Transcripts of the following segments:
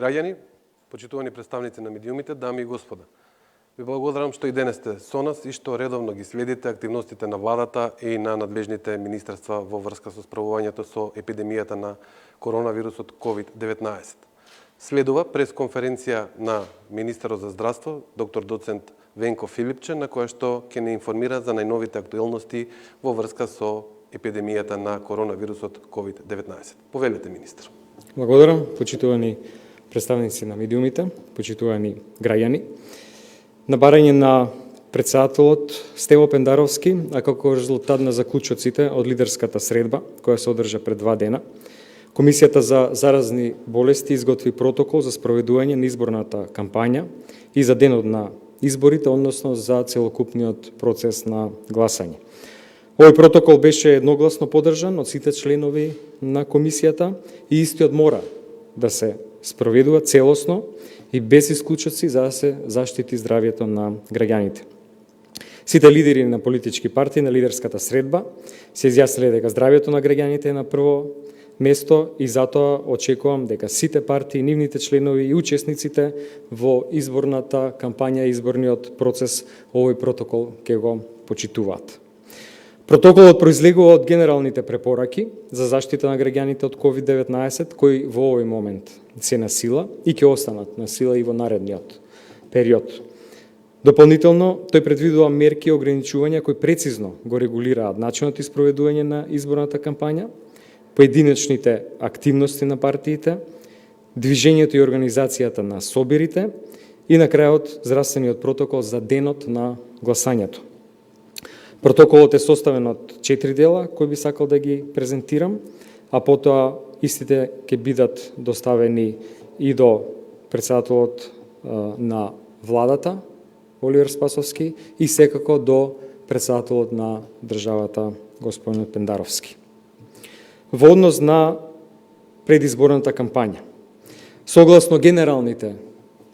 граѓани, почитувани представници на медиумите, дами и господа. Ви благодарам што и денес сте со нас и што редовно ги следите активностите на владата и на надлежните министерства во врска со справувањето со епидемијата на коронавирусот COVID-19. Следува пресконференција на министерот за здравство, доктор доцент Венко Филипче, на која што ќе не информира за најновите актуелности во врска со епидемијата на коронавирусот COVID-19. Повелете, министр. Благодарам, почитувани представници на медиумите, почитувани граѓани. На барање на председателот Стево Пендаровски, а како резултат на заклучоците од лидерската средба, која се одржа пред 2 дена, Комисијата за заразни болести изготви протокол за спроведување на изборната кампања и за денот на изборите, односно за целокупниот процес на гласање. Овој протокол беше едногласно поддржан од сите членови на комисијата и истиот мора да се спроведува целосно и без исклучоци за да се заштити здравјето на граѓаните. Сите лидери на политички партии на лидерската средба се изјасниле дека здравјето на граѓаните е на прво место и затоа очекувам дека сите партии, нивните членови и учесниците во изборната кампања и изборниот процес овој протокол ќе го почитуваат. Протоколот произлегува од генералните препораки за заштита на граѓаните од COVID-19, кои во овој момент се на сила и ќе останат на сила и во наредниот период. Дополнително, тој предвидува мерки и ограничувања кои прецизно го регулираат начинот и спроведување на изборната кампања, поединечните активности на партиите, движењето и организацијата на собирите и на крајот здравствениот протокол за денот на гласањето. Протоколот е составен од 4 дела кои би сакал да ги презентирам, а потоа истите ќе бидат доставени и до председателот на владата Оливер Спасовски и секако до председателот на државата господин Пендаровски. Во однос на предизборната кампања, согласно генералните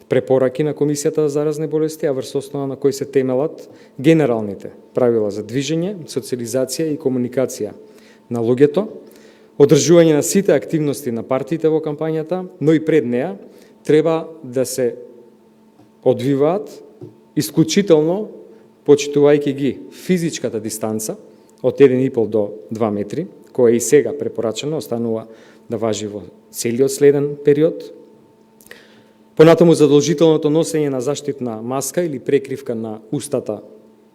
препораки на Комисијата за заразни болести, а врз основа на кои се темелат генералните правила за движење, социализација и комуникација на луѓето, одржување на сите активности на партиите во кампањата, но и пред неа, треба да се одвиваат исклучително почитувајќи ги физичката дистанца од 1,5 до 2 метри, која и сега препорачена, останува да важи во целиот следен период. Понатаму задолжителното носење на заштитна маска или прекривка на устата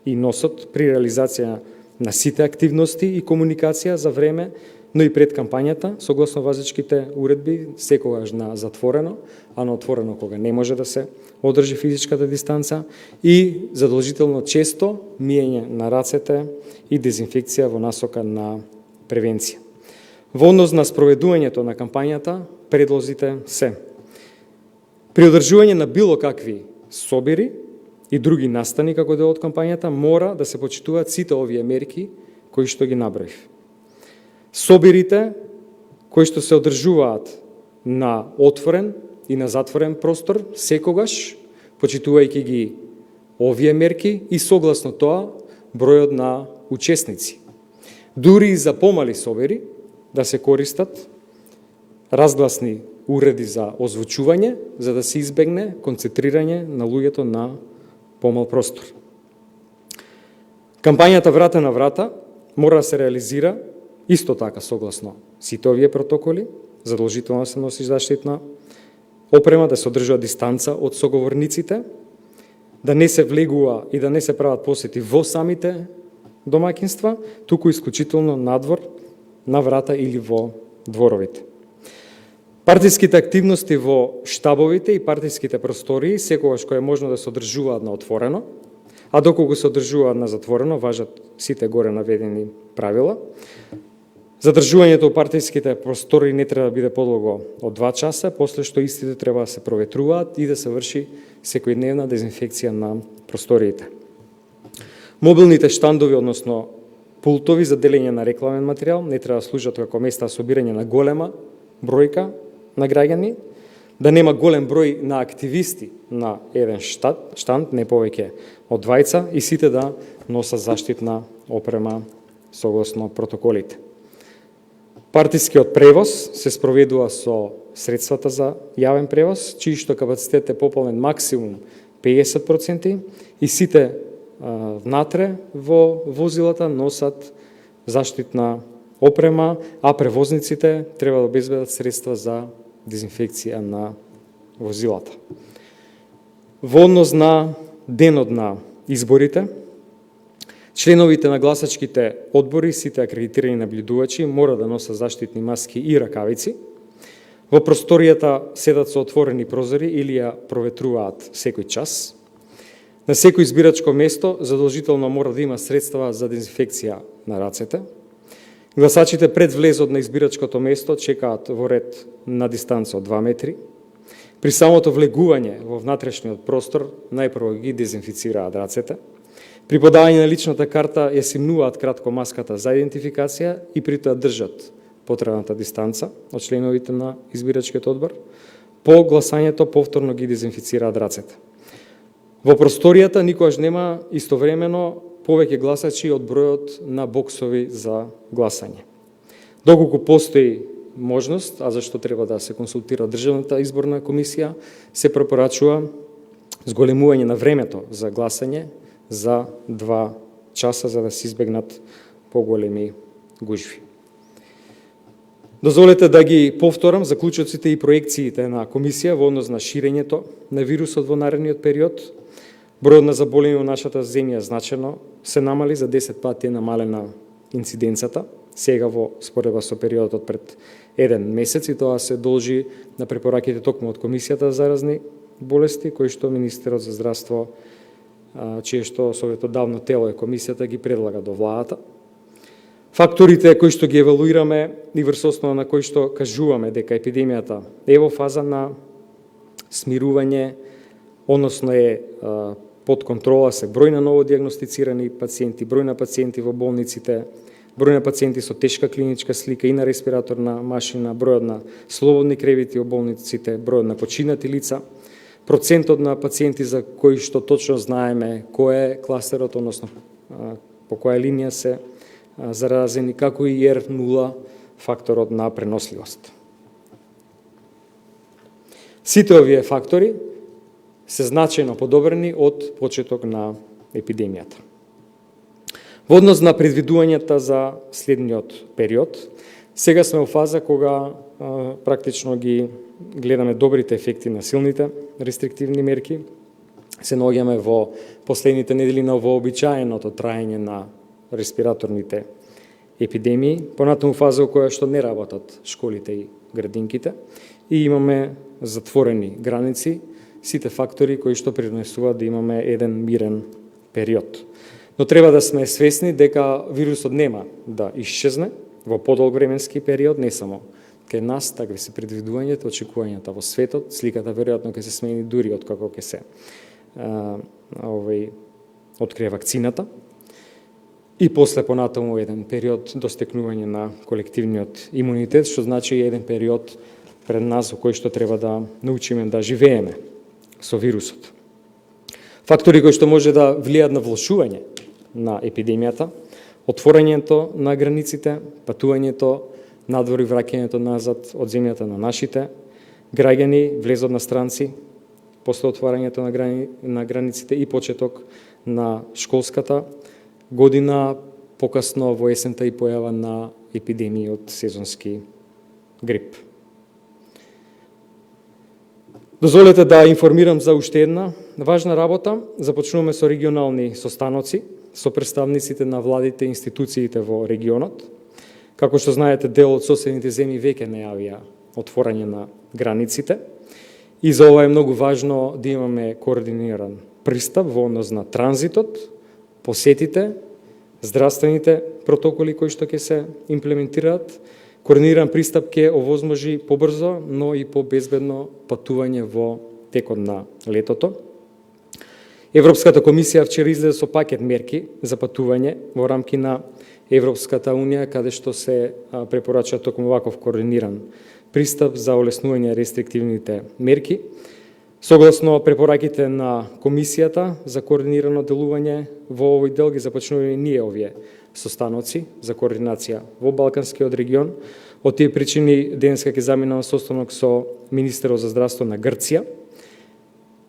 и носот при реализација на сите активности и комуникација за време, но и пред кампањата, согласно вазечките уредби, секогаш на затворено, а на отворено кога не може да се одржи физичката дистанца и задолжително често миење на рацете и дезинфекција во насока на превенција. Во однос на спроведувањето на кампањата, предлозите се: при одржување на било какви собири и други настани како дел од кампањата, мора да се почитуваат сите овие мерки кои што ги наброив. Собирите кои што се одржуваат на отворен и на затворен простор, секогаш почитувајќи ги овие мерки и согласно тоа бројот на учесници. Дури и за помали собери да се користат разгласни уреди за озвучување, за да се избегне концентрирање на луѓето на помал простор. Кампањата врата на врата мора да се реализира исто така согласно сите овие протоколи, задолжително да се носи заштитна опрема, да се одржува дистанца од соговорниците, да не се влегува и да не се прават посети во самите домаќинства, туку исклучително надвор, на врата или во дворовите. Партиските активности во штабовите и партиските простории секогаш кој е можно да се одржуваат на отворено, а доколку се одржуваат на затворено, важат сите горе наведени правила. Задржувањето во партиските простории не треба да биде подолго од 2 часа, после што истите треба да се проветруваат и да се врши секојдневна дезинфекција на просториите. Мобилните штандови, односно пултови за делење на рекламен материјал, не треба да служат како места за собирање на голема бројка на граѓани, да нема голем број на активисти на еден штанд, не повеќе од 2 и сите да носат заштитна опрема согласно протоколите. Партискиот превоз се спроведува со средствата за јавен превоз, чиј што капацитет е пополнен максимум 50% и сите внатре во возилата носат заштитна опрема, а превозниците треба да обезбедат средства за дезинфекција на возилата. Во однос на денот на изборите, членовите на гласачките одбори, сите акредитирани наблюдувачи мора да носат заштитни маски и ракавици. Во просторијата седат со отворени прозори или ја проветруваат секој час. На секој избирачко место задолжително мора да има средства за дезинфекција на рацете. Гласачите пред влезот на избирачкото место чекаат во ред на дистанца од 2 метри. При самото влегување во внатрешниот простор најпрво ги дезинфицираат рацете. При подавање на личната карта ја симнуваат кратко маската за идентификација и при тоа држат потребната дистанца од членовите на избирачкиот одбор. По гласањето повторно ги дезинфицираат рацете. Во просторијата никогаш нема истовремено повеќе гласачи од бројот на боксови за гласање. Доколку постои можност, а зашто треба да се консултира Државната изборна комисија, се препорачува зголемување на времето за гласање за 2 часа за да се избегнат поголеми гужви. Дозволете да ги повторам заклучоците и проекциите на комисија во однос на ширењето на вирусот во наредниот период. Бројот на заболени во нашата земја значено се намали, за 10 пати е намалена инциденцата, сега во споредба со периодот пред 1 месец, и тоа се должи на препораките токму од Комисијата за заразни болести, кои што Министерот за здравство, чие што советодавно тело е Комисијата, ги предлага до владата. Факторите кои што ги евалуираме и врз основа на кои што кажуваме дека епидемијата е во фаза на смирување, односно е под контрола, се број на новодиагностицирани пациенти, број на пациенти во болниците, број на пациенти со тешка клиничка слика и на респираторна машина, бројот на слободни кревити во болниците, бројот на починати лица, процентот на пациенти за кои што точно знаеме кој е кластерот, односно по која линија се заразени, како и R0 факторот на преносливост. Сите овие фактори се значајно подобрени од почеток на епидемијата. Во однос на предвидувањата за следниот период, сега сме во фаза кога практично ги гледаме добрите ефекти на силните рестриктивни мерки. Се наоѓаме во последните недели на вообичаеното траење на респираторните епидемии, понатаму фаза во која што не работат школите и градинките и имаме затворени граници, сите фактори кои што придонесуваат да имаме еден мирен период. Но треба да сме свесни дека вирусот нема да исчезне во подолг временски период, не само кај нас, така се предвидувањата, очекувањата во светот, сликата веројатно ќе се смени дури од како ќе се открие вакцината. И после понатаму еден период до стекнување на колективниот имунитет, што значи еден период пред нас во кој што треба да научиме да живееме со вирусот. Фактори кои што може да влијаат на влошување на епидемијата, отворањето на границите, патувањето надвор и враќањето назад од земјата на нашите граѓани, влезот на странци, после отворањето на границите и почеток на школската година, покасно во есента и појава на епидемии од сезонски грип. Дозволете да информирам за уште една важна работа. Започнуваме со регионални состаноци со представниците на владите и институциите во регионот. Како што знаете, дел од соседните земји веќе најавија отворање на границите и за ова е многу важно да имаме координиран пристап во однос на транзитот, посетите, здравствените протоколи кои што ќе се имплементираат. Координиран пристап ќе овозможи побрзо, но и побезбедно патување во текот на летото. Европската комисија вчера излезе со пакет мерки за патување во рамки на Европската унија, каде што се препорача токму ваков координиран пристап за олеснување рестриктивните мерки. Согласно препораките на Комисијата за координирано делување во овој дел ги започнуваме ние овие состаноци за координација во Балканскиот регион. Од тие причини денеска ќе заминам состанок со министерот за здравство на Грција.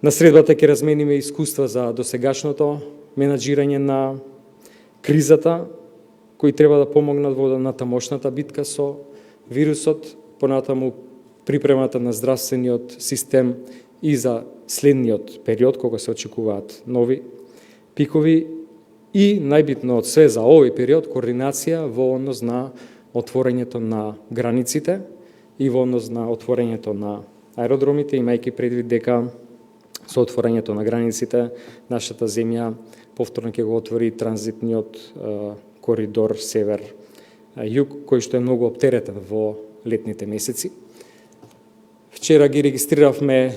На средбата ќе размениме искуства за досегашното менаџирање на кризата, кои треба да помогнат во натамошната битка со вирусот, понатаму припремата на здравствениот систем и за следниот период, кога се очекуваат нови пикови и најбитно од све за овој период, координација во однос на отворањето на границите и во однос на отворањето на аеродромите, имајќи предвид дека со отворањето на границите нашата земја повторно ќе го отвори транзитниот коридор север-југ, кој што е многу оптеретен во летните месеци. Вчера ги регистриравме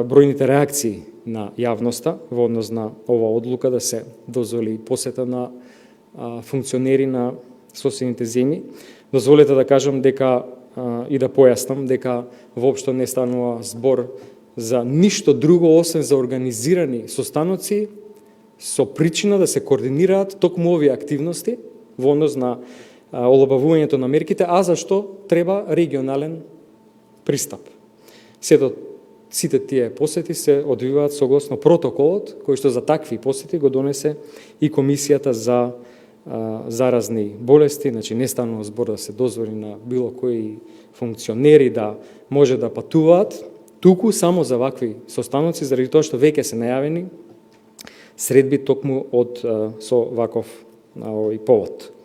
бројните реакции на јавноста во однос на ова одлука да се дозволи посета на функционери на соседните земји. Дозволете да кажам дека и да појаснам дека воопшто не станува збор за ништо друго освен за организирани состаноци со причина да се координираат токму овие активности во однос на олабавувањето на мерките, а зашто треба регионален пристап. Сите тие посети се одвиваат согласно протоколот кој што за такви посети го донесе и Комисијата за заразни болести, значи не станува збор да се дозволи на било кои функционери да може да патуваат, туку само за вакви состаноци, заради тоа што веќе се најавени средби токму со ваков овој повод.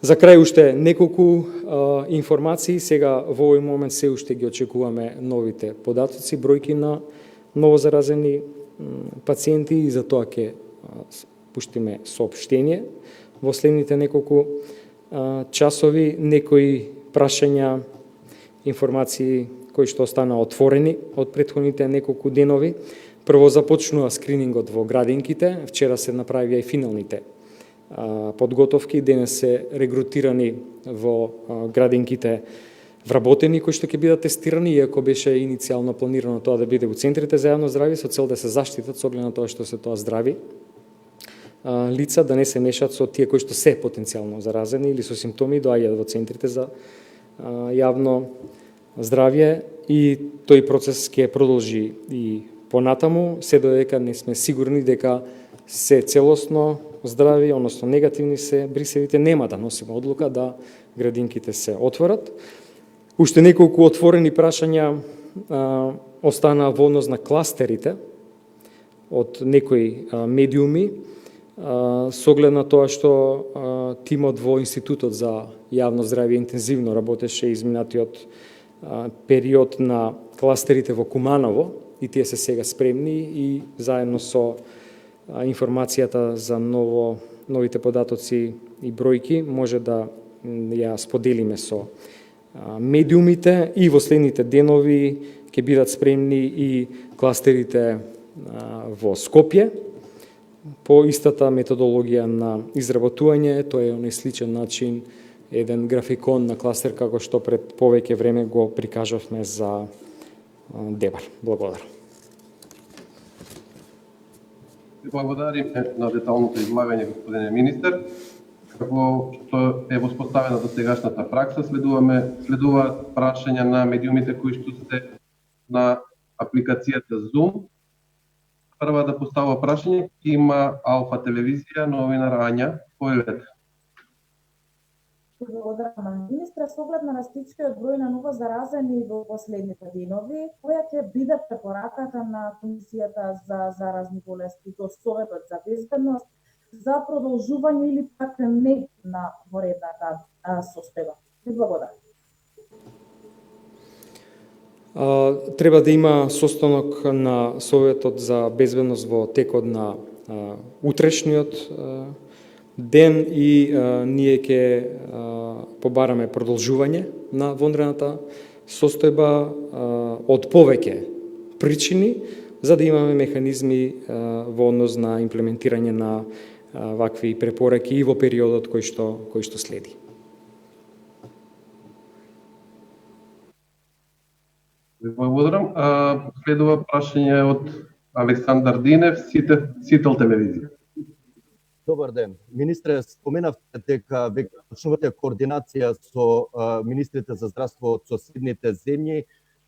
За крај уште неколку информации, сега во овој момент се уште ги очекуваме новите податоци, бројки на новозаразени пациенти и за тоа ќе пуштиме соопштение во следните неколку часови, некои прашања, информации кои што остана отворени од претходните неколку денови. Прво започнува скринингот во градинките, вчера се направија и финалните подготовки, денес се регрутирани во градинките вработени кои што ќе бидат тестирани, иако беше иницијално планирано тоа да биде во центрите за јавно здравје со цел да се заштитат со оглед на тоа што се тоа здрави лица, да не се мешат со тие кои што се потенцијално заразени или со симптоми доаѓаат во центрите за јавно здравје и тој процес ќе продолжи и понатаму, се додека не сме сигурни дека се целосно здрави, односно негативни се брисевите, нема да носиме одлука да градинките се отворат. Уште неколку отворени прашања остана во однос на кластерите од некои медиуми, со оглед на тоа што тимот во Институтот за јавно здравје интензивно работеше изминатиот период на кластерите во Куманово и тие се сега спремни и заедно со информацијата за новите податоци и бројки може да ја споделиме со медиумите и во следните денови ќе бидат спремни и кластерите во Скопје по истата методологија на изработување. Тоа е оној сличен начин, еден графикон на кластер како што пред повеќе време го прикажавме за Дебар. Благодарам. Благодарим на деталното излагање, господине министер. Како што е воспоставена до сегашната пракса, следуваат прашања на медиумите кои што се на апликацијата Zoom. Прва да поставува прашање има Алфа телевизија, новинар Ања. Појавете. Благодарам, министре. С оглед на растичкиот број на ново заразени во последните денови, која ќе биде препораката на Комисијата за заразни болести до Советот за безбедност за продолжување или пак не на воредната состојба? Ви благодарам. Треба да има состанок на Советот за безбедност во текот на утрешниот ден и ние ќе побараме продолжување на вонредната состојба од повеќе причини, за да имаме механизми во однос на имплементирање на вакви препораки и во периодот кој што следи. Благодарам. Следува прашање од Александар Динев, Сител телевизија. Добар ден. Министре, споменавте дека веќе почнувате координација со министрите за здравство од соседните земји.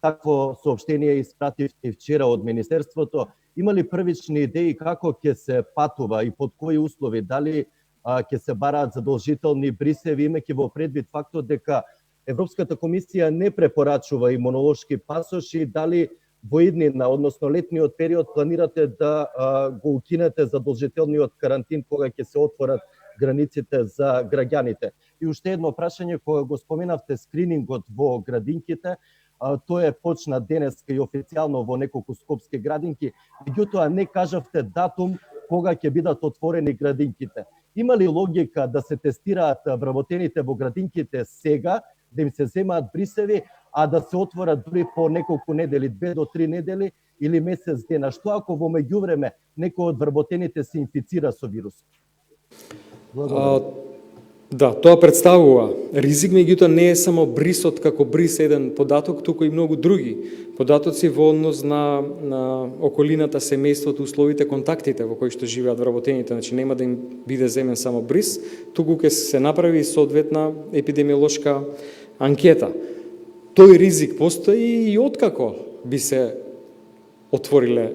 Такво соопштение испративте вчера од Министерството. Има ли првични идеи како ќе се патува и под кои услови? Дали ќе се бараат задолжителни брисеви, имајќи во предвид фактот дека Европската комисија не препорачува имунолошки пасоши, дали во иднина, односно летниот период, планирате да го укинете задолжителниот карантин кога ќе се отворат границите за граѓаните? И уште едно прашање, кога го споменавте скринингот во градинките, тој почна денеска и официјално во неколку скопски градинки, меѓутоа не кажавте датум кога ќе бидат отворени градинките. Има ли логика да се тестираат вработените во градинките сега, да им се земаат брисеви, а да се отворат дури по неколку недели, 2 до 3 недели или месец дена? Што ако во меѓувреме некој од вработените се инфицира со вирусот? Да, тоа представува ризик, меѓутоа не е само брисот како брис еден податок, туку и многу други податоци во однос на околината, семејството, условите, контактите во кои што живеат вработените. Значи нема да им биде земен само брис, туку ќе се направи соодветна епидемиолошка анкета. Тој ризик постои и откако би се отвориле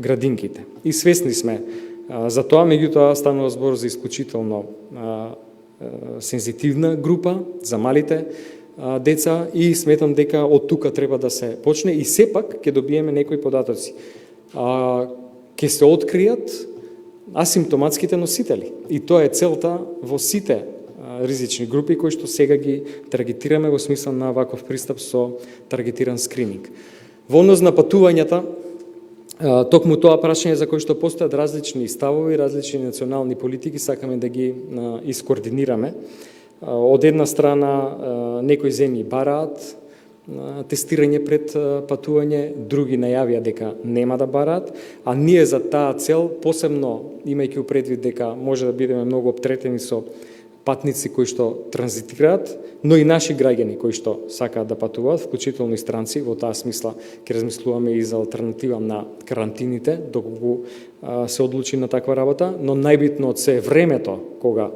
градинките. И свесни сме за тоа, меѓутоа станува збор за исклучително сензитивна група, за малите деца, и сметам дека од тука треба да се почне и сепак ќе добиеме некои податоци. Ќе се откријат асимптоматските носители и тоа е целта во сите ризични групи кои што сега ги таргетираме во смисла на ваков пристап со таргетиран скрининг. Во однос на патувањата, токму тоа прашање за кој што постојат различни ставови, различни национални политики, сакаме да ги искоординираме. Од една страна, некои земји бараат тестирање пред патување, други најавија дека нема да бараат, а ние за таа цел, посебно имајќи предвид дека може да бидеме многу оптеретени со патници кои што транзитираат, но и наши граѓани кои што сакаат да патуваат, вклучително и странци. Во таа смисла ќе размислуваме и за алтернатива на карантините, доколку се одлучи на таква работа, но најбитно од се е времето кога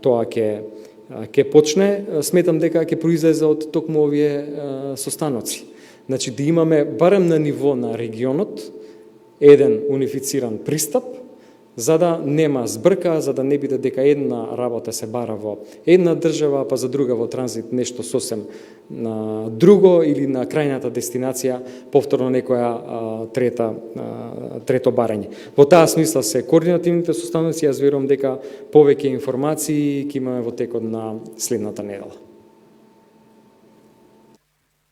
тоа ќе почне. Сметам дека ќе произлезе од токму овие состаноци. Значи да имаме барем на ниво на регионот еден унифициран пристап, за да нема збрка, за да не биде дека една работа се бара во една држава, па за друга во транзит нешто сосем друго, или на крајната дестинација повторно некоја трето барање. Во таа смисла се координативните состаноци, јас верувам дека повеќе информации ќе имаме во текот на следната недела.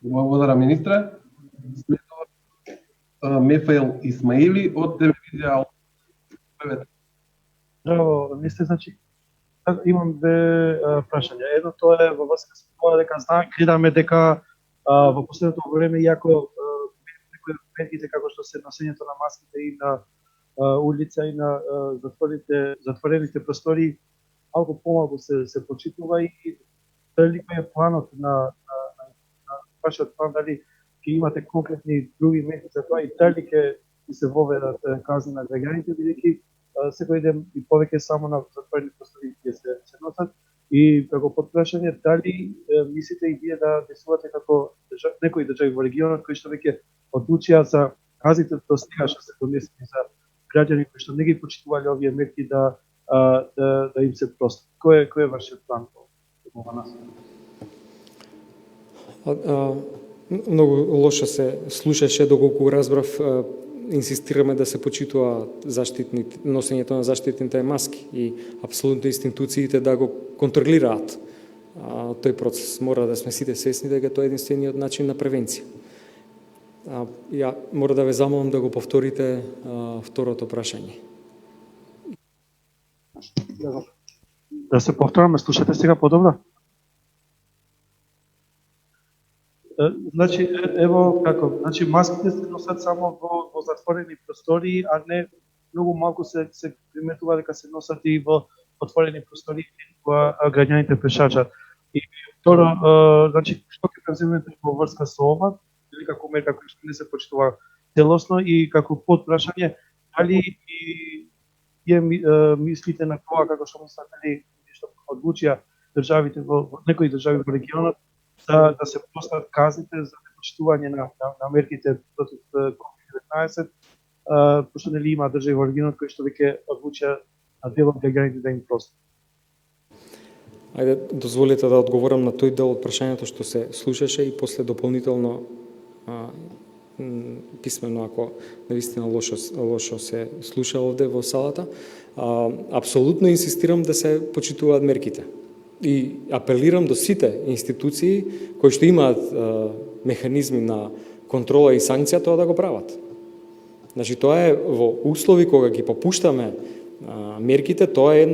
Благодарам, министре. Следува Мефаил Исмаили од телевизија. Здраво, министре, значи имам две прашања. Едното е во врска со тоа дека гледаме дека во последното време, иако некои мерките како што се носењето на маските и на улица и на затворените простори, малку помалку се почитува, и дали е планот на вашиот план, дали ќе имате конкретни други мерки за тоа и дали ќе се воведат казни на граѓаните, бидејќи секој ден и повеќе само на затворени простори ќе се носат. И како подпрашање, дали мислите и вие да действувате како некои држави во регионот кои што веќе одлучија за казните до сега што се донесени за граѓани кои што не ги почитувале овие мерки да им се прости? Кој е вашиот план во нас? Многу лошо се слушаше, доколку разбрав, инсистираме да се почитува носењето на заштитните маски и апсолутно институциите да го контролираат тој процес. Мора да сме сите свесни дека тоа е единствениот начин на превенција. Ја мора да ве замолам да го повторите второто прашање. Да се повтораме, слушате сега подобро? Значи, ево како, значи маските се носат само во затворени простори, а не многу малку се приметува дека се носат и во отворени простори кога граѓаните пешачат. И второ, значи што ќе преземете во врска со ова, или како мерка која што не се почитува целосно, и како подпрашање, дали и мислите на тоа како што мислите што одлучија државите во некои држави во регионот да се постават казните за непочитување на мерките против COVID-19, пошто нели има држави во регионот кои што веќе одлучија дел од граѓаните да им простат. Ајде, дозволете да одговорам на тој дел од прашањето што се слушаше и после дополнително писмено ако навистина лошо се слуша овде во салата. Апсолутно инсистирам да се почитуваат мерките. И апелирам до сите институции кои што имаат механизми на контрола и санкција тоа да го прават. Значи тоа е во услови кога ги попуштаме мерките, тоа е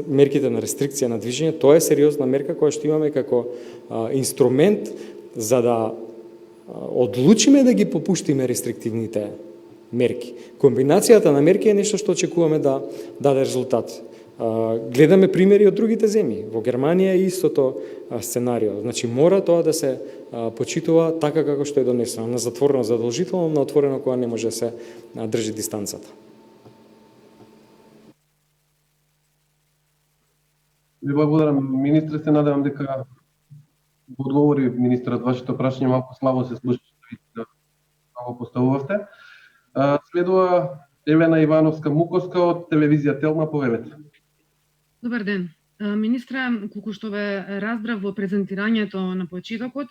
мерките на рестрикција на движење, тоа е сериозна мерка која што имаме како инструмент за да одлучиме да ги попуштиме рестриктивните мерки. Комбинацијата на мерки е нешто што очекуваме да даде резултат. Гледаме примери од другите земји. Во Германија е истото сценарио. Значи мора тоа да се почитува така како што е донесено, на затворено задолжително, на отворено кога не може да се држи дистанцата. Ви благодарам, министре, се надевам дека го одговори министерот вашето прашање, малку слабо се слушаше, како поставувавте. Следува Елена Ивановска-Мукоска од телевизија Телма, повелете. Добар ден. Министра, колку што ве разбрав во презентирањето на почетокот,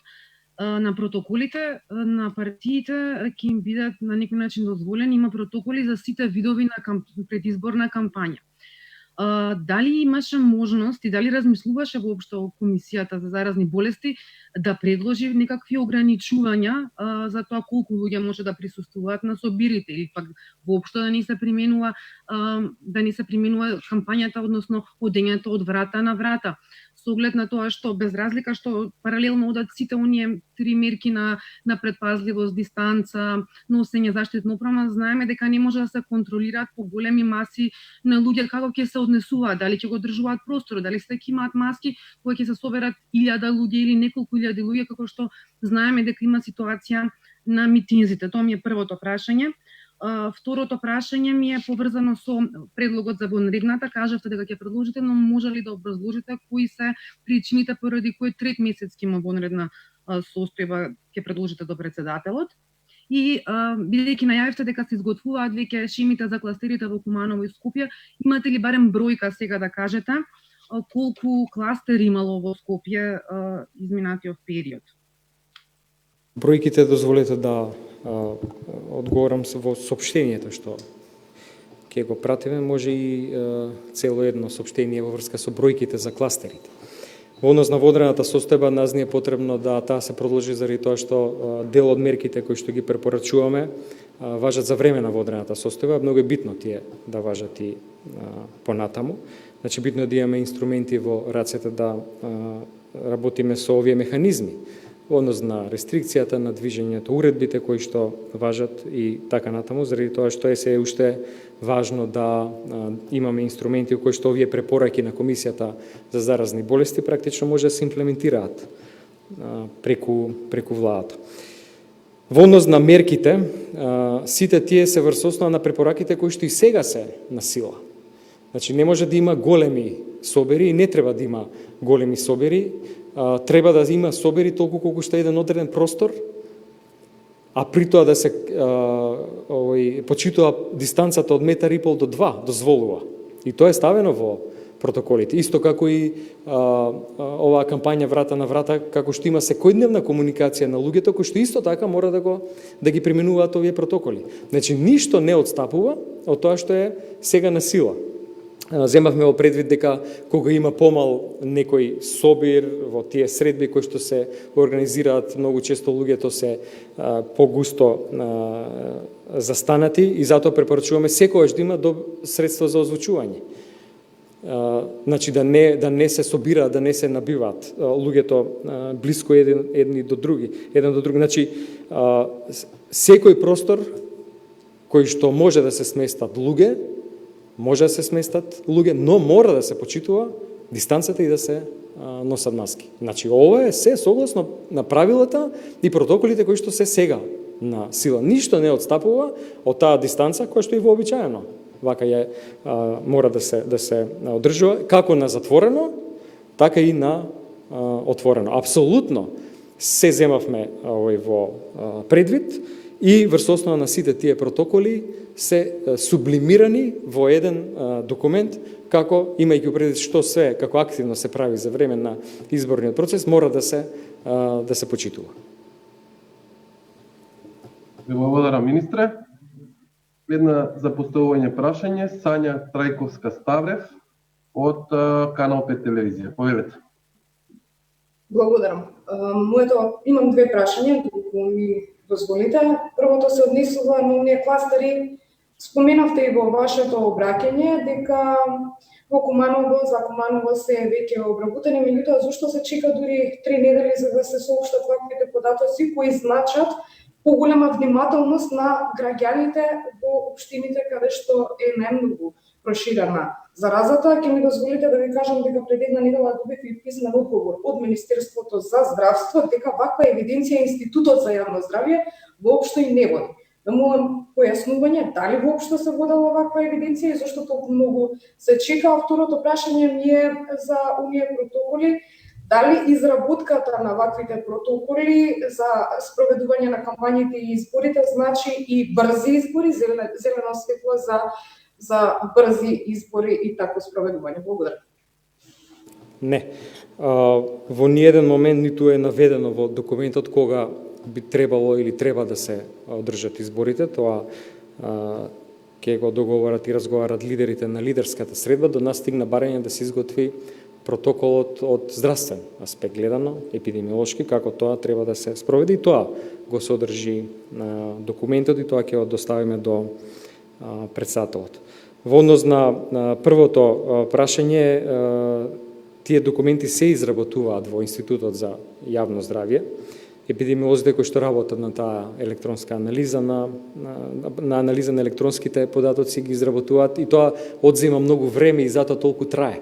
на протоколите на партиите ќе им бидат на некој начин дозволени, има протоколи за сите видови на предизборна кампања. Дали имаше можност и дали размислуваше воопшто Комисијата за заразни болести да предложи некакви ограничувања за тоа колку луѓе може да присуствуваат на собирите или пак воопшто да не се применува кампањата, односно одењето од врата на врата, со оглед на тоа што без разлика што паралелно одат сите оние три мерки на предпазливост, дистанца, носење заштитна опрема, знаеме дека не може да се контролираат по големи маси на луѓе како ќе се однесуваат, дали ќе го одржуваат простор, дали сите ќе имаат маски кои ќе се соберат 1000 луѓе или неколку илјади луѓе, како што знаеме дека има ситуација на митинзите. Тоа ми е првото прашање. Второто прашање ми е поврзано со предлогот за вонредната. Кажавте дека ќе предложите, но може ли да образложите кои се причините поради кои трет месец ќе има вонредна состојба ќе предложите до председателот? И бидејќи најавивте дека се изготвуваат веќе шемите за кластерите во Куманово и Скопје, имате ли барем бројка сега да кажете колку кластери имало во Скопје изминатиот период? Бројките дозволете да одговорам во соопштението што ќе го пратиме, може и цело едно соопштение во врска со бројките за кластерите. Во однос на водрената состојба, нас не е потребно да таа се продолжи заради тоа што дел од мерките кои што ги препорачуваме важат за време на водрената состојба, многу е битно тие да важат и понатаму. Значи битно е да имаме инструменти во рацете да работиме со овие механизми во однос на рестрикцијата на движењето, уредбите кои што важат и така натаму, заради тоа што е уште важно да имаме инструменти кои што овие препораки на Комисијата за заразни болести практично може да се имплементираат преку владата. Во однос на мерките, сите тие се врз основа на препораките кои што и сега се на сила. Значи не може да има големи собери и не треба да има големи собери. Треба да има собери толку колку што е еден одреден простор, а при тоа да се почитува дистанцата од 1,5 метар до 2 дозволува. И тоа е ставено во протоколите. Исто како и оваа кампања врата на врата, како што има секојдневна комуникација на луѓето, кои што исто така мора да ги применуваат овие протоколи. Значи ништо не отстапува од тоа што е сега на сила. Земавме во предвид дека кога има помал некој собир во тие средби кои што се организираат, многу често луѓето се погусто застанати и затоа препорачуваме секогаш да има средства за озвучување. Значи да не се собираат, да не се набиваат луѓето блиско еден до други. Значи секој простор кој што може да се сместат луѓе, може да се сместат луѓе, но мора да се почитува дистанцата и да се носат маски. Значи, ова е се согласно на правилата и протоколите кои што се сега на сила. Ништо не отстапува од таа дистанца која што е вообичаено вака мора да се одржува како на затворено, така и на отворено. Апсолутно се земавме во предвид и врз основа на сите тие протоколи се сублимирани во еден документ, како имајќи предвид што се како активно се прави за време на изборниот процес, мора да се почитува. Ви благодарам, министре. Следна за поставување прашање Сања Трајковска-Ставрев од Канал 5 телевизија. Повелете. Благодарам. Имам две прашања, доколку ми дозволите. Првото се однесува на оние кластери. Споменавте и во вашето обраќање дека во Куманово, за Куманово се веќе обработени, меѓутоа зошто се чека дури 3 недели за да се соопштат ваквите податоци кои значат поголема внимателност на граѓаните во општините каде што е најмногу проширена заразата. Ќе ми дозволите да ви кажам дека пред една недела добив и писмен одговор од Министерството за здравство дека ваква евиденција Институтот за јавно здравје воопшто и не води. Да молам појаснување дали воопшто се водела ваква евиденција и зашто толку многу се чека. Второто прашање ми е за оние протоколи. Дали изработката на ваквите протоколи за спроведување на кампањите и изборите значи и брзи избори, зелено светло за брзи избори и такво спроведување? Благодарам. Не. Во ниеден момент ниту е наведено во документот кога би требало или треба да се одржат изборите. Тоа ќе го договорат и разговарат лидерите на лидерската средба. До нас стигна барање да се изготви протоколот од здравствен аспект гледано, епидемиолошки, како тоа треба да се спроведе, и тоа го содржи на документот и тоа ќе го доставиме до председателот. Во однос на првото прашање, тие документи се изработуваат во Институтот за јавно здравје. Епидемиолозите кои што работат на таа електронска анализа, на анализа на електронските податоци ги изработуваат и тоа одзема многу време и затоа толку трае.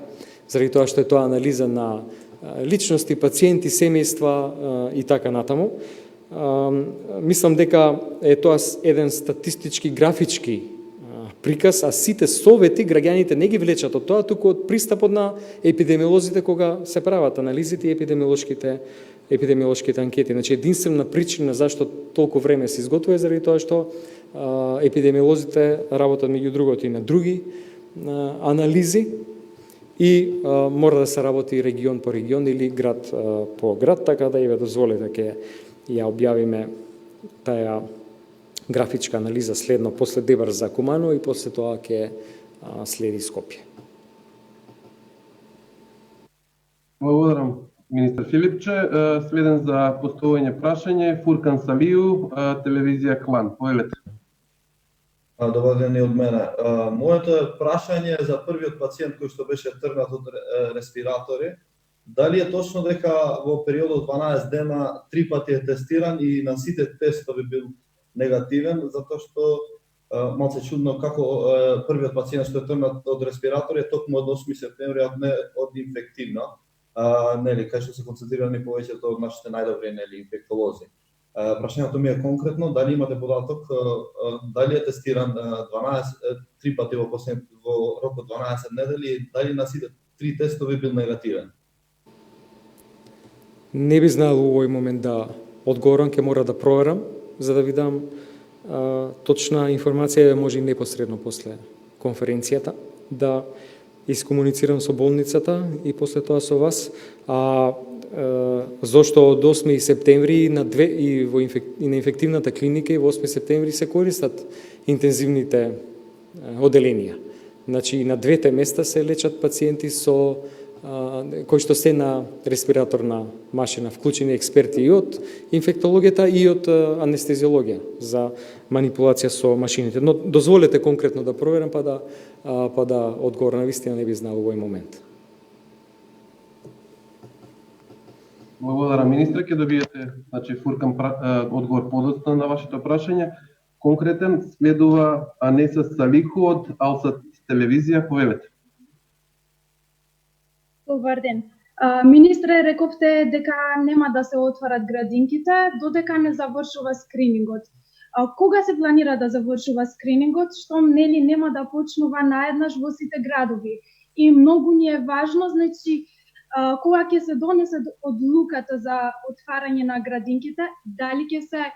Заради тоа што е тоа анализа на личности, пациенти, семејства и така натаму. Мислам дека е тоа еден статистички, графички приказ, а сите совети граѓаните не ги влечат од тоа, туку од пристапот на епидемиолозите кога се прават анализите и епидемиолошките анкети. Значи, единствена причина зашто толку време се изготвува е заради тоа што епидемиолозите работат меѓу другото и на други анализи и мора да се работи регион по регион или град по град, така да ја дозволите ќе ја објавиме таа графичка анализа следно, после Дебар за Куманово и после тоа ќе следи Скопје. Благодарам, министр Филипче. Следен за поставување прашање Фуркан Салију, телевизија Клан. Повелете. Добар ден и од мене. Моето прашање е за првиот пациент кој што беше тргнат од респиратори. Дали е точно дека во периодот 12 дена 3 пати е тестиран и на сите тестови бил негативен, затоа што малце чудно како првиот пациент што е тргнат од респиратори е токму од 8 септември, а не од инфективна, нели, кај што се концентрирани повеќето од нашите најдобри инфектолози. Прашањето ми е конкретно, дали имате податок, дали е тестиран 3 пати во рок од 12 недели, дали на сите 3 тестови бил негативен? Не би знаел во овој момент да одговорам, ќе мора да проверам, за да ви дам точна информација, може и непосредно после конференцијата, да искомуницирам со болницата и после тоа со вас. Зошто од 8 септември и на инфективната клиника и во 8 септември се користат интензивните оделенија. Значи, на двете места се лечат пациенти кои што се на респираторна машина, вклучени експерти и од инфектологијата и од анестезиологија за манипулација со машините. Но дозволете конкретно да проверам па да одговорам, навистина не би знал во овој момент. Благодарам, министре, ќе добиете, значи, Фуркан одговор подоцна на вашето прашање. Конкретен следува Анеса Салиху од Алсат телевизија. Повелете. Добар ден. Министре, рековте дека нема да се отварат градинките додека не завршува скринингот. Кога се планира да завршува скринингот, што нели нема да почнува наеднаш во сите градови? И многу ни е важно, значи, кога ќе се донесе одлуката за отварање на градинките, дали ќе се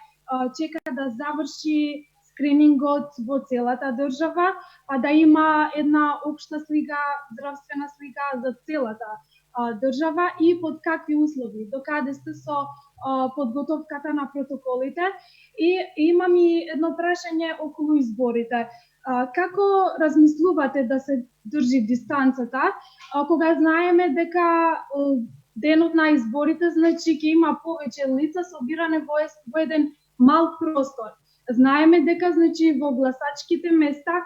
чека да заврши скринингот во целата држава, па да има една општа слика, здравствена слика за целата држава и под какви услови, докаде сте со подготовката на протоколите. И имам и едно прашање околу изборите. Како размислувате да се држи дистанцата, кога знаеме дека денот на изборите, значи ќе има повеќе лица собиране во еден мал простор. Знаеме дека значи во гласачките места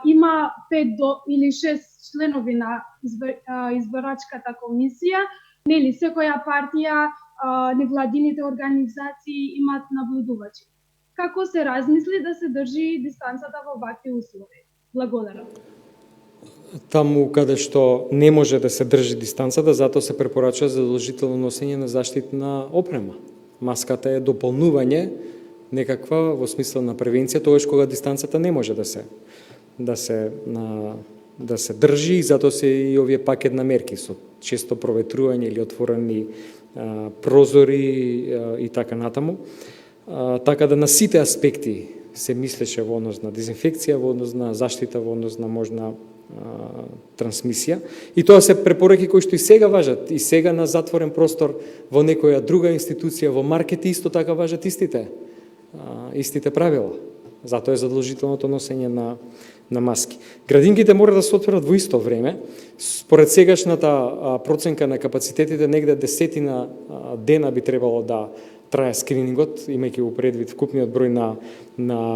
има 5 или 6 членови на изборачката комисија, нели секоја партија, невладините организации имаат наблюдувачи. Како се размисли да се држи дистанцата во вакви услови? Благодарам. Таму каде што не може да се држи дистанцата, затоа се препорачува задолжително носење на заштитна опрема. Маската е дополнување некаква во смисла на превенција, тогаш кога дистанцата не може да се држи, и затоа се и овие пакет на мерки со често проветрување или отворени прозори и така натаму. Така да на сите аспекти се мислеше во однос на дезинфекција, во однос на заштита, во однос на можна трансмисија. И тоа се препораки кои што и сега важат. И сега на затворен простор во некоја друга институција, во маркети исто така важат истите правила. Затоа е задолжителното носење на маски. Градинките мора да се отворат во исто време. Според сегашната проценка на капацитетите, негде 10 дена би требало да трае скринингот, имајќи го предвид вкупниот број на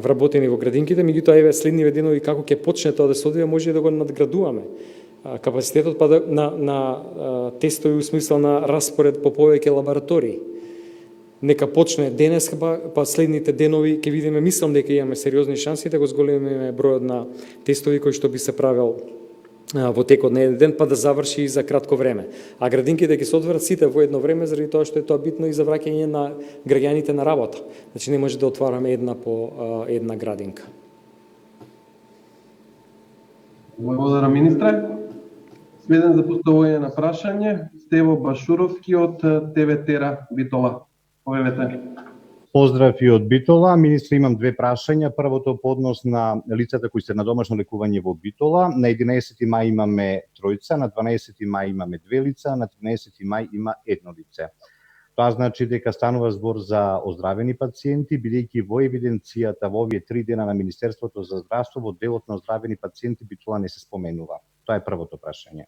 вработени во градинките, меѓутоа еве следниве денови како ќе почне тоа да се одвива, може да го надградуваме капацитетот па на тестови у смисла на распоред по повеќе лаборатории. Нека почне денес, па следните денови ќе видиме, мислам дека имаме сериозни шанси да го зголемиме бројот на тестови кои што би се правил во текот на еден ден, па да заврши и за кратко време. А градинките ќе се отворат сите во едно време, заради тоа што е тоа битно и за враќање на граѓаните на работа. Значи не може да отвараме една по една градинка. Благодарам, министре. Следен за поставување на прашање, Стево Башуровски од ТВ Тера Битола. Повелете. Поздрав и од Битола. Министре, имам две прашања. Првото по однос на лицата кои се на домашно лекување во Битола. На 11 мај имаме тројца, на 12 мај имаме две лица, на 13 мај има едно лице. Тоа значи дека станува збор за оздравени пациенти, бидејќи во евиденцијата во овие 3 дена на Министерството за здравство во делот на оздравени пациенти Битола не се споменува. Тоа е првото прашање.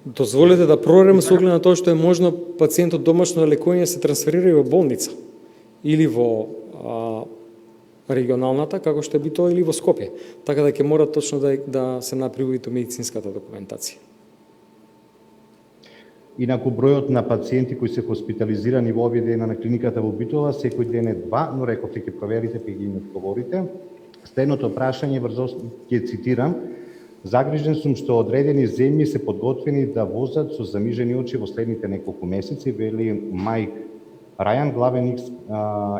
Дозволете да проверам со оглед на тоа што е можно пациентот домашно лекување се трансферира и во болница или во регионалната, како што е Битола, или во Скопје. Така да ќе мора точно да се направи и медицинската документација. Инаку бројот на пациенти кои се хоспитализирани во овие дена на клиниката во Битола секој ден е 2, но рековте ќе проверите, ќе ги одговорите. Следното прашање врз ќе цитирам: загрижен сум што одредени земји се подготвени да возат со замижени очи во следните неколку месеци, вели Майк Рајан, главен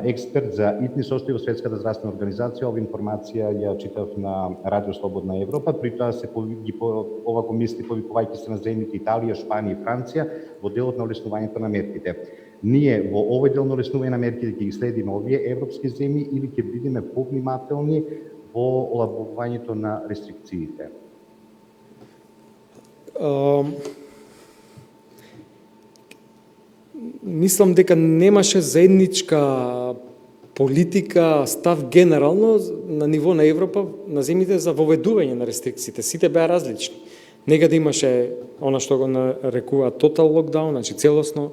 експерт за итни состојби во Светската здравствена организација. Ова информација ја читав на Радио Слободна Европа. При тоа се ова комисија повикувајќи се на земјите Италија, Шпанија и Франција во делот на олеснувањето на мерките. Ние во овој дел на олеснување на мерките ќе ги следиме овие европски земји или ќе бидеме повнимателни во олабувањето на рестрикциите? Мислам дека немаше заедничка политика, став генерално на ниво на Европа, на земјите за воведување на рестрикциите. Сите беа различни. Некаде имаше она што го нарекува тотал локдаун, значи целосно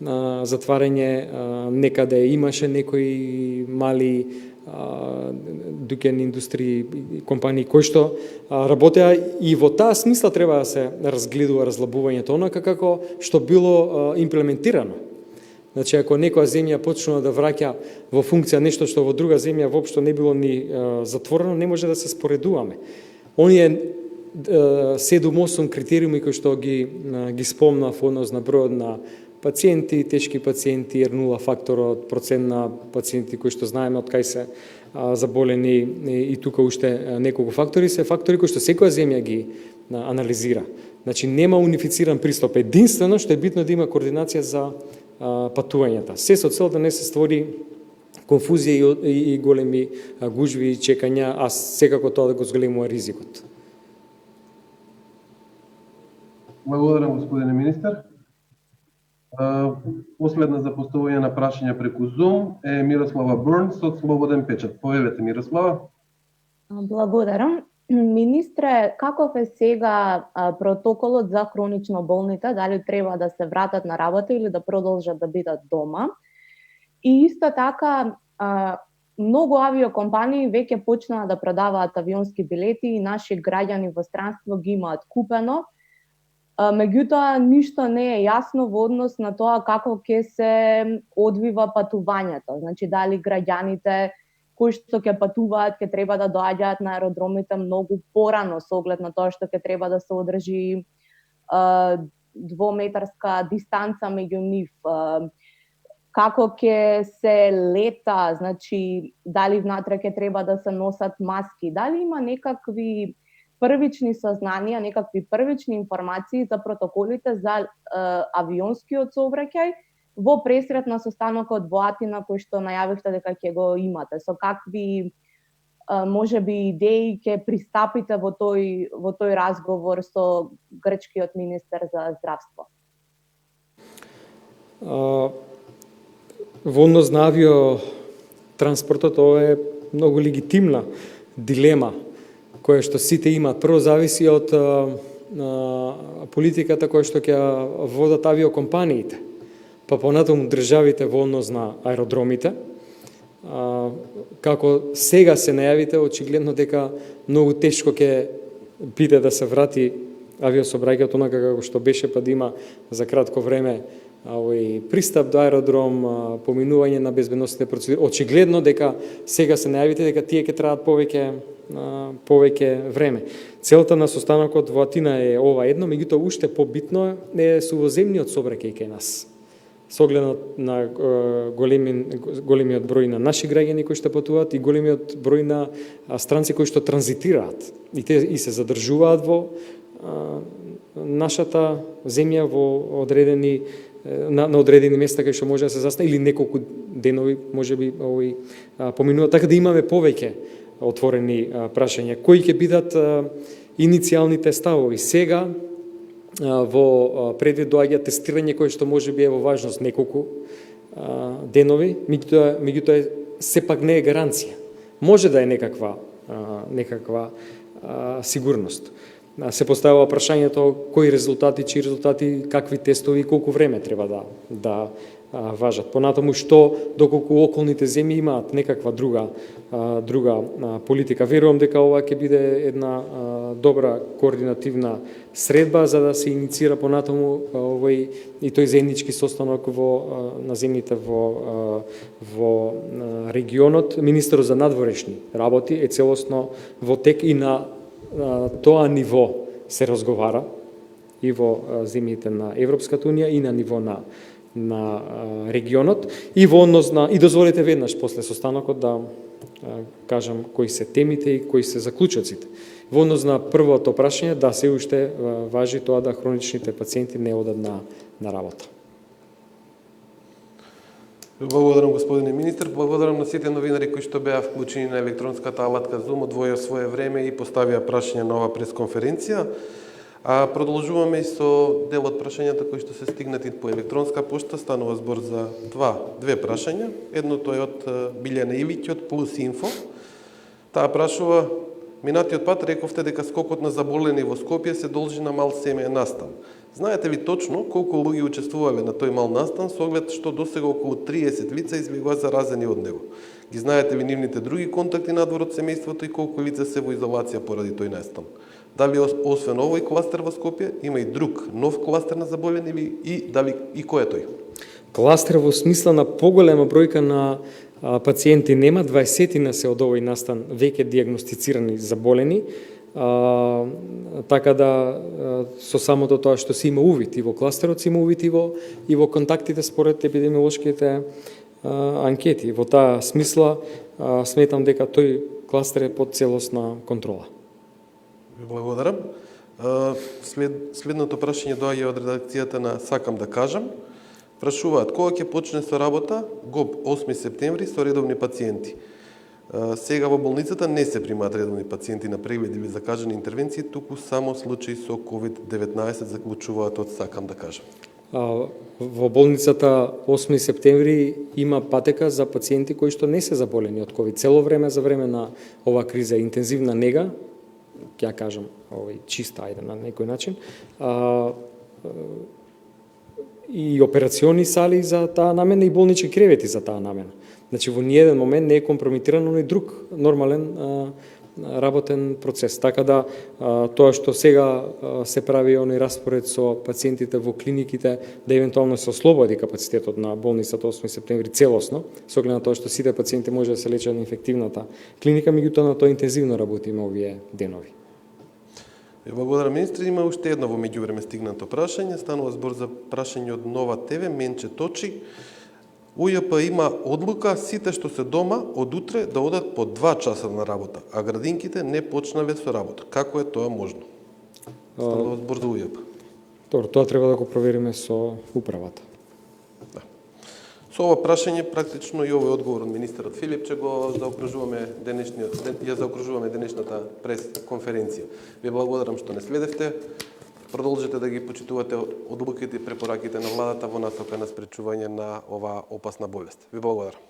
затварање, некаде имаше некои мали дуќани индустрии, компании кои што работеа, и во таа смисла треба да се разгледува разлабувањето онака како што било имплементирано. Значи, ако некоја земја почнува да враќа во функција нешто што во друга земја воопшто не било ни затворено, не може да се споредуваме. Оние 7-8 критериуми кои што ги спомнав во однос на бројот на пациенти, тешки пациенти, R0 факторот, процент на пациенти кои што знаеме од кај се заболени и тука уште неколку фактори се фактори кои што секоја земја ги анализира. Значи нема унифициран пристап. Единствено што е битно да има координација за патувањата. Се со цел да не се створи конфузија и големи гужви и чекања, а секако тоа да го зголемува ризикот. Благодарам, господине министер. Последна за поставување на прашања преку Zoom е Мирослава Бурнс од Слободен печат. Појавете, Мирослава. Благодарам. Министре, каков е сега протоколот за хронично болните? Дали треба да се вратат на работа или да продолжат да бидат дома? И исто така, многу авиокомпании веќе почнаа да продаваат авионски билети и наши граѓани во странство ги имаат купено. Меѓутоа, ништо не е јасно во однос на тоа како ќе се одвива патувањето. Значи, дали граѓаните кои што ќе патуваат, ќе треба да доаѓаат на аеродромите многу порано, со оглед на тоа што ќе треба да се одржи двометарска дистанца меѓу нив. Како ќе се лета, значи, дали внатре ќе треба да се носат маски, дали има некакви првични сознанија, некакви првични информации за протоколите за авионскиот сообраќај во пресрет на состанокот во Атина кој што најавивте дека ќе го имате. Со какви можеби идеи ќе пристапите во тој разговор со грчкиот министер за здравство? Во однос на авиотранспортот, ова е многу легитимна дилема која што сите имаат. Прво зависи од политиката која што ќе водат авиокомпаниите, па понатаму државите во однос на аеродромите. Како сега се најавите, очигледно дека многу тешко ќе биде да се врати авиособраќајот онака како што беше, па да има за кратко време пристап до аеродром, поминување на безбедносните процедури. Очигледно дека сега се најавите дека тие ќе траат повеќе време. Целта на состанокот во Атина е ова едно, меѓутоа уште побитно е сувоземниот сообраќај кај нас. Со оглед на големиот број на наши граѓани кои што патуваат и големиот број на странци кои што транзитираат и те и се задржуваат во нашата земја во одредени на одредени места кај што може да се застане или неколку денови можеби поминуваат, така да имаме повеќе отворени прашања. Кои ќе бидат иницијалните ставови? Сега во предвид доаѓа тестирање кое што можеби е во важност неколку денови, меѓутоа сепак не е гаранција. Може да е некаква сигурност. Се поставува прашањето кои резултати, чии резултати, какви тестови и колку време треба да важат. Понатаму што доколку околните земји имаат некаква друга политика. Верувам дека ова ќе биде една добра координативна средба за да се иницира понатаму и тој заеднички состанок на земјите во регионот. Министерот за надворешни работи е целосно во тек и на тоа ниво се разговара и во земјите на Европската унија и на ниво на регионот и во однос на и дозволете веднаш после состанокот да кажам кои се темите и кои се заклучоците. Во однос на првото прашање, да, се уште важи тоа да хроничните пациенти не одат на работа. Благодарам, господине министр. Благодарам на сите новинари кои што беа вклучени на електронската алатка Zoom, одвоја свое време и поставија прашања на оваа пресконференција. Продолжуваме и со дел од прашањата кои што се стигнати по електронска пошта. Станува збор за две прашања. Едното е од Билјана Ивиќ од Plus Info. Таа прашува: минатиот пат рековте дека скокот на заболени во Скопје се должи на мал семеен настан. Знаете ли точно колку луѓе учествувале на тој мал настан, со оглед што досега околу 30 лица излегува заразени од него? Ги знаете ли нивните други контакти надвор од семејството и колку лица се во изолација поради тој настан? Дали освен овој кластер во Скопје има и друг нов кластер на заболени и дали и кој е тој? Кластер во смисла на поголема бројка на пациенти нема, 20 се од овој настан веќе дијагностицирани заболени. така да со самото тоа што се има увид и во кластерот, се има увид и во контактите според епидемиолошките анкети. Во таа смисла сметам дека тој кластер е под целосна контрола. Ви благодарам. Следното прашање доаѓа од редакцијата на Сакам да кажам. Прашуваат кога ќе почне со работа ГОП 8 септември со редовни пациенти. Сега во болницата не се примаат редовни пациенти на прегледи или закажани интервенции, туку само случаи со COVID-19 заклучуваат од Сакам да кажам. Во болницата 8 септември има патека за пациенти кои што не се заболени од COVID. Цело време за време на оваа криза интензивна нега, ќе кажам, чиста ајде на некој начин, и операциони сали за таа намена и болнички кревети за таа намена. Значи во ниеден момент не е компрометирано ни друг нормален работен процес. Така да тоа што сега се прави оној распоред со пациентите во клиниките да евентуално се ослободи капацитетот на болницата 8 септември целосно, со оглед на тоа што сите пациенти може да се лечат на инфективната клиника, меѓутоа на тоа интензивно работиме овие денови. Благодарам, министри. Има уште едно во меѓувреме стигнато прашање. Станува збор за прашање од Нова ТВ, Менче Точи. УЈП има одлука сите што се дома од утре да одат по 2 часа на работа, а градинките не почнале со работа. Како е тоа можно? Станува збор за УЈП. Добро, тоа треба да го провериме со управата. Да. Со ова прашање практично и овој одговор од министерот Филип ќе го заокружуваме денешната прес-конференција. Ви благодарам што не следевте. Продолжете да ги почитувате одлуките и препораките на владата во насока на спречување на оваа опасна болест. Ви благодарам.